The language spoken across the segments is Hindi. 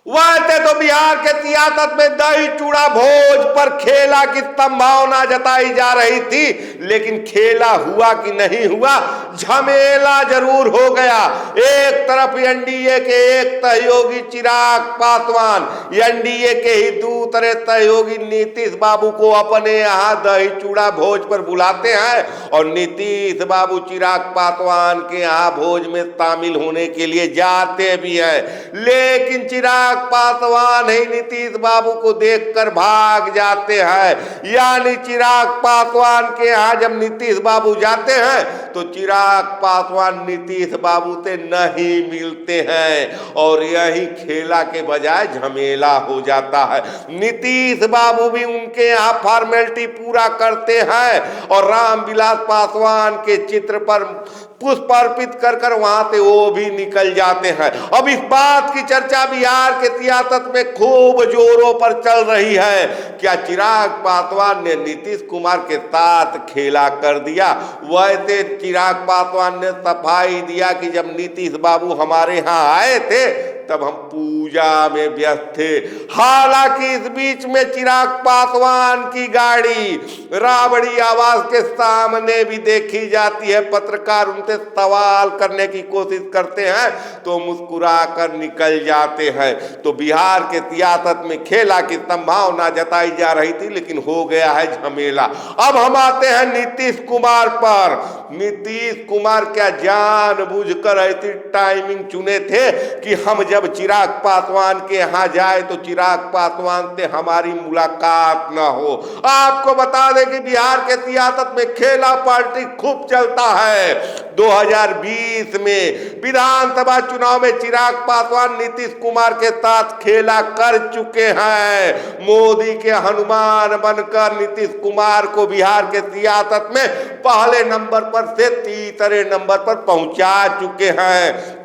वैसे तो बिहार के सियासत में दही चूड़ा भोज पर खेला की संभावना जताई जा रही थी, लेकिन खेला हुआ कि नहीं हुआ, झमेला जरूर हो गया। एक तरफ एनडीए के एक सहयोगी चिराग पासवान एनडीए के ही दूसरे सहयोगी नीतीश बाबू को अपने यहाँ दही चूड़ा भोज पर बुलाते हैं और नीतीश बाबू चिराग पासवान के यहाँ भोज में शामिल होने के लिए जाते भी हैं, लेकिन चिराग पासवान ही नीतीश बाबू को देखकर भाग जाते हैं। यानी चिराग पासवान के यहाँ जब नीतीश बाबू जाते हैं तो चिराग पासवान नीतीश बाबू से नहीं मिलते हैं और यही खेला के बजाय झमेला हो जाता है। नीतीश बाबू भी उनके यहाँ फॉर्मेलिटी पूरा करते हैं और रामविलास पासवान के चित्र पर पुष्प अर्पित कर कर वहां से वो भी निकल जाते हैं। अब इस बात की चर्चा बिहार के सियासत में खूब जोरों पर चल रही है। क्या चिराग पासवान ने नीतीश कुमार के साथ खेला कर दिया? वैसे चिराग पासवान ने सफाई दिया कि जब नीतीश बाबू हमारे यहाँ आए थे तब हम पूजा में व्यस्त थे। हालांकि इस बीच में चिराग पासवान की गाड़ी राबड़ी आवास के सामने भी देखी जाती है। पत्रकार उनसे सवाल करने की कोशिश करते हैं तो मुस्कुराकर निकल जाते हैं। तो बिहार के सियासत में खेला की संभावना जताई जा रही थी, लेकिन हो गया है झमेला। अब हम आते हैं नीतीश कुमार पर। नीतीश कुमार क्या जानबूझकर ऐसी टाइमिंग चुने थे कि हम जब चिराग पासवान के यहाँ जाए तो चिराग पासवान से हमारी मुलाकात न हो? आपको बता दें कि बिहार के सियासत में खेला पार्टी खूब चलता है। 2020 में विधानसभा चुनाव में चिराग पासवान नीतीश कुमार के साथ खेला कर चुके हैं। मोदी के हनुमान बनकर नीतीश कुमार को बिहार के सियासत में पहले नंबर पर से तीसरे नंबर पर पहुंचा चुके हैं।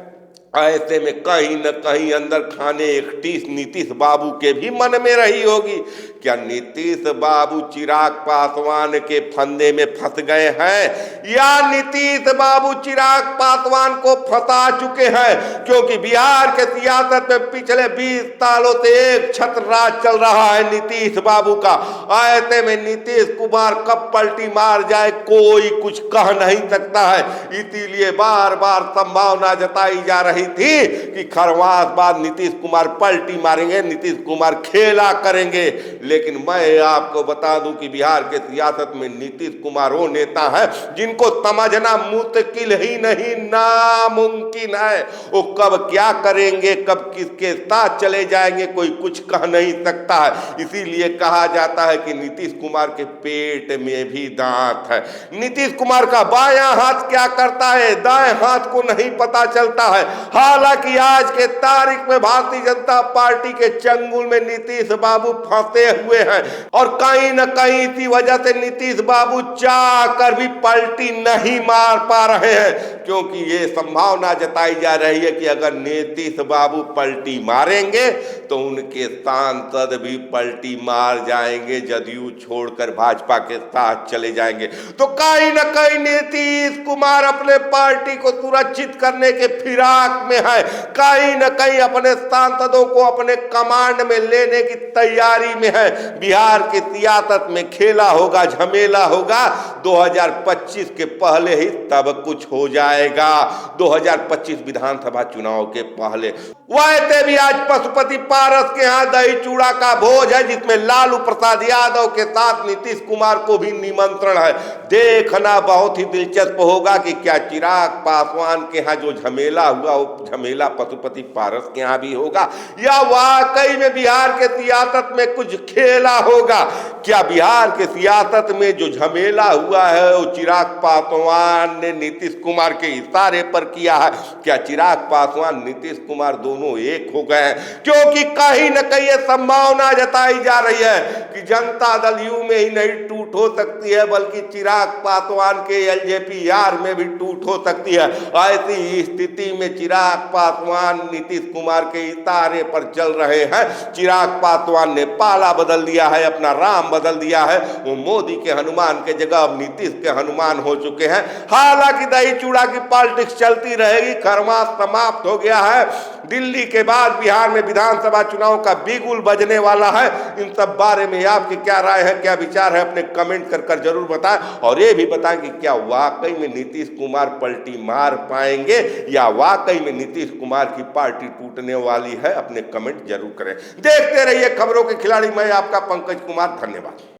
ऐसे में कहीं न कहीं अंदर खाने एक टीस नीतीश बाबू के भी मन में रही होगी, क्या नीतीश बाबू चिराग पासवान के फंदे में फंस गए हैं या नीतीश बाबू चिराग पासवान को फंसा चुके हैं? क्योंकि बिहार के सियासत में पिछले 20 सालों से एक छत्र राज चल रहा है नीतीश बाबू का। ऐसे में नीतीश कुमार कब पलटी मार जाए कोई कुछ कह नहीं सकता है। इसीलिए बार बार संभावना जताई जा रही थी कि खरवास बाद नीतीश कुमार पलटी मारेंगे, नीतीश कुमार खेला करेंगे। लेकिन मैं आपको बता दूं कि बिहार के सियासत में नीतीश कुमार वो नेता है जिनको समझना मुश्किल ही नहीं नामुमकिन है। वो कब क्या करेंगे, कब किसके साथ चले जाएंगे, कोई कुछ कह नहीं सकता है। इसीलिए कहा जाता है कि नीतीश कुमार के पेट में भी दांत है। नीतीश कुमार का बायां हाथ क्या करता है दाएं हाथ को नहीं पता चलता है। हालांकि आज के तारीख में भारतीय जनता पार्टी के चंगुल में नीतीश बाबू फंसे हुए हैं और कहीं न कहीं इसी वजह से नीतीश बाबू चाह कर भी पलटी नहीं मार पा रहे हैं, क्योंकि ये संभावना जताई जा रही है कि अगर नीतीश बाबू पलटी मारेंगे तो उनके सांसद भी पलटी मार जाएंगे, जदयू छोड़कर भाजपा के साथ चले जाएंगे। तो कहीं न कहीं नीतीश कुमार अपने पार्टी को सुरक्षित करने के फिराक में है, कहीं न कहीं अपने सांसदों को अपने कमांड में लेने की तैयारी में है। बिहार के सियासत में खेला होगा, झमेला होगा 2025 के पहले ही तब कुछ हो जाएगा। 2025 विधानसभा चुनाव के पहले। वैसे भी आज पशुपति पारस के यहाँ दही चूड़ा का भोज है, जिसमें लालू प्रसाद यादव के साथ नीतीश कुमार को भी निमंत्रण है। देखना बहुत ही दिलचस्प होगा कि क्या चिराग पासवान के यहाँ जो झमेला हुआ वो झमेला पशुपति पारस के यहाँ भी होगा या वाकई में बिहार के सियासत में कुछ खेला होगा। क्या बिहार के सियासत में जो झमेला हुआ है वो चिराग पासवान ने नीतीश कुमार के इशारे पर किया है? क्या चिराग पासवान नीतीश कुमार दोनों एक हो गए हैं? क्योंकि कहीं न कहीं ये संभावना जताई जा रही है कि जनता दल यू में ही नहीं टूट हो सकती है, बल्कि चिराग पासवान के एलजेपी यार में भी टूट हो सकती है। ऐसी स्थिति में चिराग पासवान नीतीश कुमार के इशारे पर चल रहे हैं। चिराग पासवान ने पाला बदल दिया है, अपना राम बदल दिया है। वो मोदी के हनुमान के जगह अब नीतीश के हनुमान हो चुके हैं। हालांकि दही चूड़ा की पॉलिटिक्स चलती रहेगी, खरमास समाप्त हो गया है। दिल्ली के बाद बिहार में विधानसभा चुनाव का बिगुल बजने वाला है। इन सब बारे में आपकी क्या राय है, क्या विचार है, अपने कमेंट कर जरूर बताएं। और ये भी बताएं कि क्या वाकई में नीतीश कुमार पलटी मार पाएंगे या वाकई में नीतीश कुमार की पार्टी टूटने वाली है। अपने कमेंट जरूर करें। देखते रहिए खबरों के खिलाड़ी। मैं आपका पंकज कुमार, धन्यवाद।